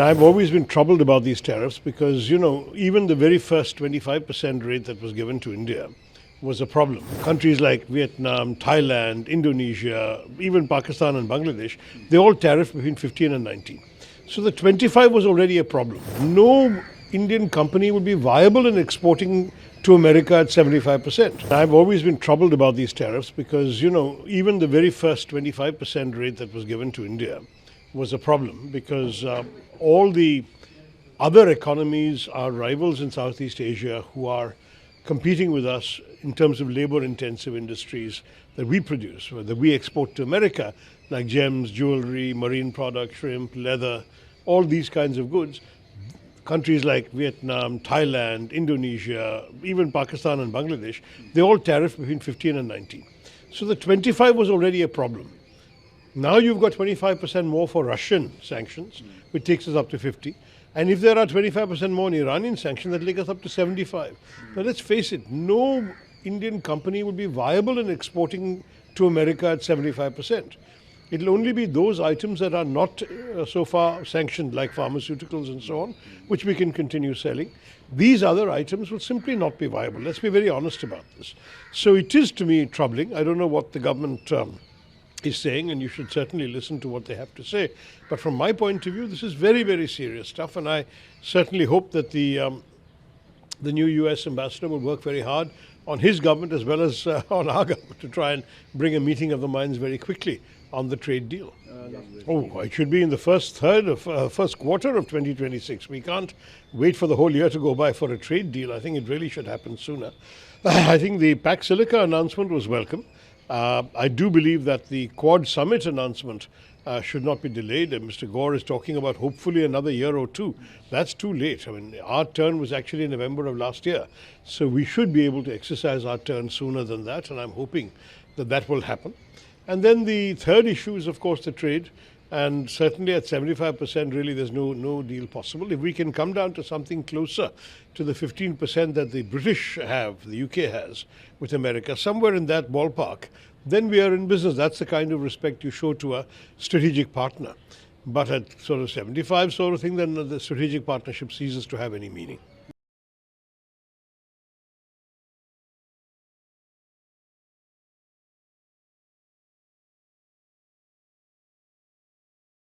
I've always been troubled about these tariffs because, even the very first 25% rate that was given to India was a problem. Countries like Vietnam, Thailand, Indonesia, even Pakistan and Bangladesh, they all tariffed between 15 and 19. So the 25 was already a problem. No Indian company would be viable in exporting to America at 75%. I've always been troubled about these tariffs because, even the very first 25% rate that was given to India was a problem because all the other economies, our rivals in Southeast Asia who are competing with us in terms of labor-intensive industries that we produce, that we export to America, like gems, jewellery, marine products, shrimp, leather, all these kinds of goods. Countries like Vietnam, Thailand, Indonesia, even Pakistan and Bangladesh, they all tariffed between 15 and 19. So the 25 was already a problem. Now you've got 25% more for Russian sanctions, which takes us up to 50. And if there are 25% more in Iranian sanctions, that takes us up to 75. Now let's face it, no Indian company would be viable in exporting to America at 75%. It'll only be those items that are not so far sanctioned, like pharmaceuticals and so on, which we can continue selling. These other items will simply not be viable. Let's be very honest about this. So it is, to me, troubling. I don't know what the government is saying, and you should certainly listen to what they have to say. But from my point of view, this is very, very serious stuff, and I certainly hope that the new US ambassador will work very hard on his government as well as on our government to try and bring a meeting of the minds very quickly on the trade deal. It should be in the first quarter of 2026. We can't wait for the whole year to go by for a trade deal. I think it really should happen sooner. I think the Pax Silica announcement was welcome. I do believe that the Quad Summit announcement should not be delayed. And Mr. Gore is talking about hopefully another year or two. That's too late. I mean, our turn was actually in November of last year. So we should be able to exercise our turn sooner than that. And I'm hoping that that will happen. And then the third issue is, of course, the trade. And certainly at 75%, really, there's no deal possible. If we can come down to something closer to the 15% that the British have, the UK has, with America, somewhere in that ballpark, then we are in business. That's the kind of respect you show to a strategic partner. But at sort of 75 sort of thing, then the strategic partnership ceases to have any meaning.